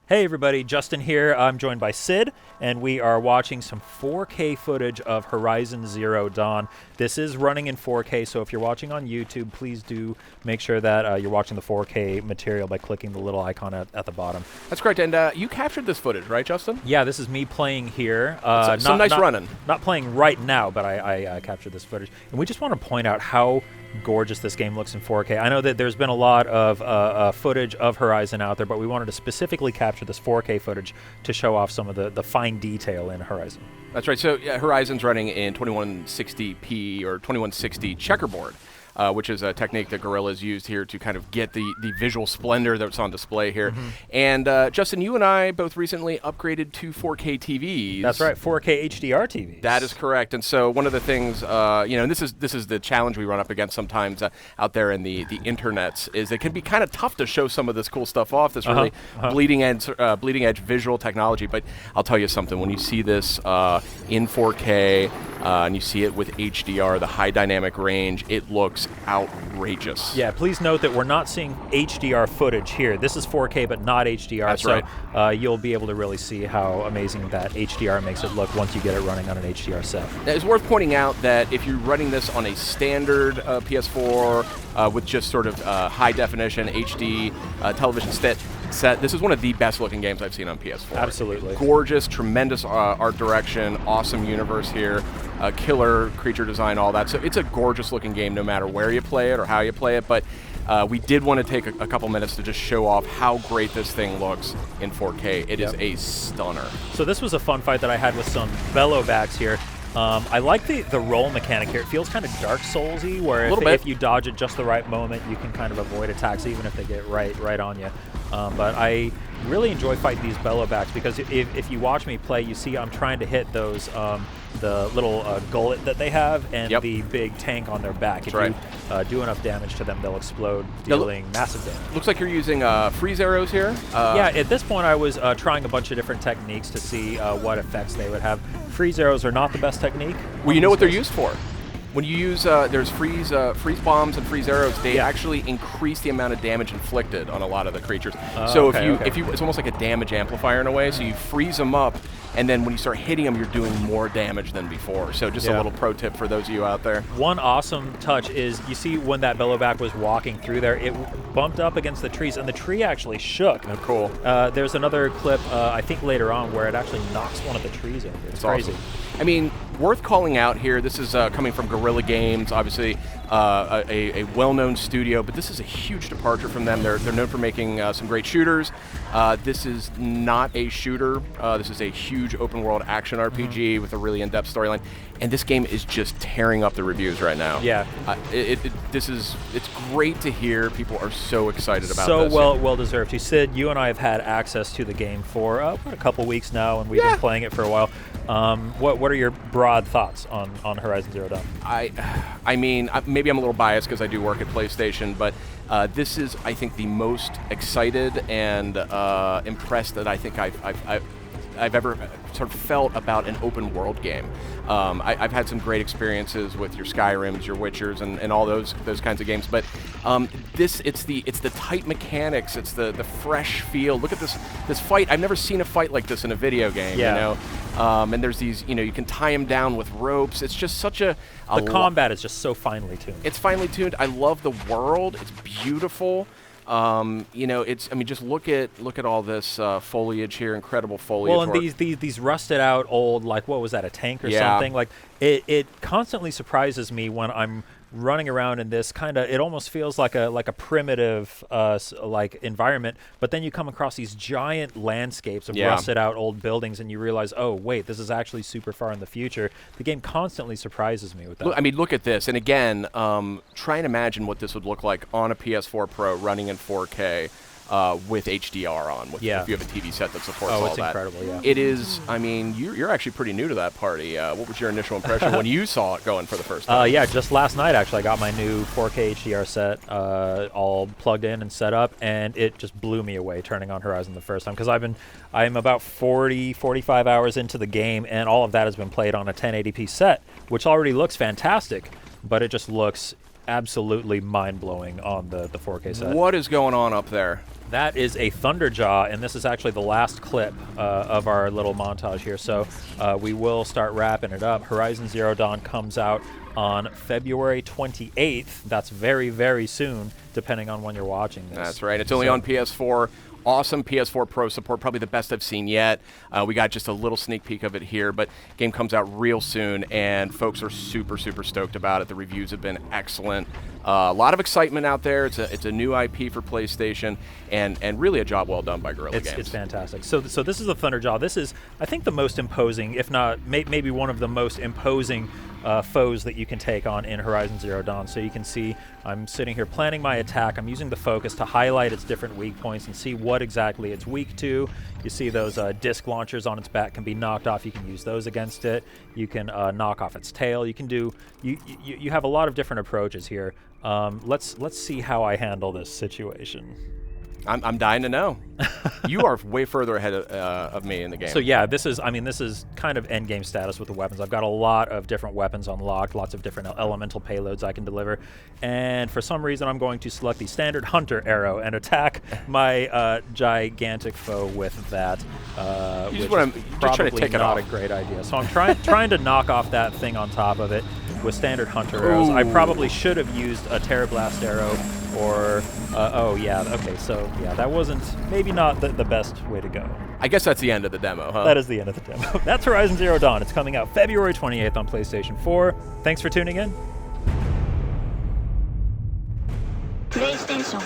Hey everybody, Justin here. I'm joined by Sid, and we are watching some 4K footage of Horizon Zero Dawn. This is running in 4K, so if you're watching on YouTube, please do make sure that you're watching the 4K material by clicking the little icon at the bottom. That's correct, and you captured this footage, right, Justin? Yeah, this is me playing here. Some nice running. Not playing right now, but I captured this footage. And we just want to point out how gorgeous this game looks in 4K. I know that there's been a lot of footage of Horizon out there, but we wanted to specifically capture this 4K footage to show off some of the fine detail in Horizon. That's right. So Horizon's running in 2160p or 2160 checkerboard, which is a technique that Guerrilla has used here to kind of get the visual splendor that's on display here. Mm-hmm. And Justin, you and I both recently upgraded to 4K TVs. That's right, 4K HDR TVs. That is correct. And so one of the things, and this is the challenge we run up against sometimes out there in the internets, is it can be kind of tough to show some of this cool stuff off, this really bleeding edge visual technology. But I'll tell you something, when you see this in 4K and you see it with HDR, the high dynamic range, it looks outrageous. Yeah, please note that we're not seeing HDR footage here. This is 4K, but not HDR. That's right. You'll be able to really see how amazing that HDR makes it look once you get it running on an HDR set. Now, it's worth pointing out that if you're running this on a standard PS4 with just sort of high definition HD television set, this is one of the best looking games I've seen on PS4. Absolutely. Gorgeous, tremendous art direction, awesome universe here, killer creature design, all that. So it's a gorgeous looking game no matter where you play it or how you play it, but we did want to take a couple minutes to just show off how great this thing looks in 4K. It is a stunner. So this was a fun fight that I had with some bellowbacks here. I like the roll mechanic here. It feels kind of Dark Souls-y, where if you dodge at just the right moment, you can kind of avoid attacks, even if they get right on you. But I really enjoy fighting these bellowbacks because if you watch me play, you see I'm trying to hit those the little gullet that they have and the big tank on their back. If you do enough damage to them, they'll explode, dealing massive damage. Looks like you're using freeze arrows here. Yeah, at this point I was trying a bunch of different techniques to see what effects they would have. Freeze arrows are not the best technique. Well, you know what they're used for. When you use, there's freeze bombs and freeze arrows, they actually increase the amount of damage inflicted on a lot of the creatures. So if you, it's almost like a damage amplifier in a way. So you freeze them up, and then when you start hitting them, you're doing more damage than before. So just a little pro tip for those of you out there. One awesome touch is you see when that bellowback was walking through there, it bumped up against the trees, and the tree actually shook. Oh, cool. There's another clip, I think later on, where it actually knocks one of the trees over. It's crazy. Awesome. I mean, worth calling out here, this is coming from Guerrilla Games, obviously a well-known studio, but this is a huge departure from them. They're known for making some great shooters. This is not a shooter. This is a huge open-world action RPG with a really in-depth storyline, and this game is just tearing up the reviews right now. Yeah. It's great to hear people are so excited about this. So well-deserved. You said you and I have had access to the game for a couple weeks now, and we've been playing it for a while. What are your broad thoughts on Horizon Zero Dawn? I mean, maybe I'm a little biased because I do work at PlayStation, but this is, I think, the most excited and impressed that I think I've ever sort of felt about an open world game. I've had some great experiences with your Skyrims, your Witchers, and all those kinds of games, but it's the tight mechanics, it's the fresh feel. Look at this fight. I've never seen a fight like this in a video game. You know, and there's these, you can tie them down with ropes. It's just such the combat is just so finely tuned. It's finely tuned. I love the world. It's beautiful. Just look at all this foliage here, incredible foliage. Well, and these rusted out old, like, what was that, a tank or something? Like, it constantly surprises me when I'm running around in this it almost feels like a primitive environment, but then you come across these giant landscapes of rusted out old buildings, and you realize, oh wait, this is actually super far in the future. The game constantly surprises me with that. Look at this, and again, try and imagine what this would look like on a PS4 Pro running in 4K. With HDR on, if you have a TV set that supports all that. Oh, it's incredible, yeah. It is, you're actually pretty new to that party. What was your initial impression when you saw it going for the first time? Just last night, actually, I got my new 4K HDR set all plugged in and set up, and it just blew me away turning on Horizon the first time, because I'm about 45 hours into the game, and all of that has been played on a 1080p set, which already looks fantastic, but it just looks absolutely mind-blowing on the 4K set. What is going on up there? That is a Thunderjaw, and this is actually the last clip of our little montage here. So we will start wrapping it up. Horizon Zero Dawn comes out on February 28th. That's very, very soon, depending on when you're watching this. That's right. It's only on PS4. Awesome PS4 Pro support, probably the best I've seen yet. We got just a little sneak peek of it here, but game comes out real soon, and folks are super, super stoked about it. The reviews have been excellent. A lot of excitement out there. It's a new IP for PlayStation, and really a job well done by Guerrilla Games. It's fantastic. So this is the Thunderjaw. This is, I think, the most imposing, if not maybe one of the most imposing foes that you can take on in Horizon Zero Dawn. So you can see I'm sitting here planning my attack. I'm using the focus to highlight its different weak points and see what exactly it's weak to. You see those disc launchers on its back can be knocked off. You can use those against it. You can knock off its tail. You can do you have a lot of different approaches here. Let's see how I handle this situation. I'm dying to know. You are way further ahead of me in the game. So yeah, this is kind of end game status with the weapons. I've got a lot of different weapons unlocked, lots of different elemental payloads I can deliver, and for some reason I'm going to select the standard hunter arrow and attack my gigantic foe with that, which is probably not a great idea. So I'm trying to knock off that thing on top of it with standard hunter arrows. I probably should have used a Terrablast arrow, or oh yeah, okay, so yeah, that wasn't, maybe not the best way to go. I guess that's the end of the demo, huh? That is the end of the demo. That's Horizon Zero Dawn. It's coming out February 28th on PlayStation 4. Thanks for tuning in. PlayStation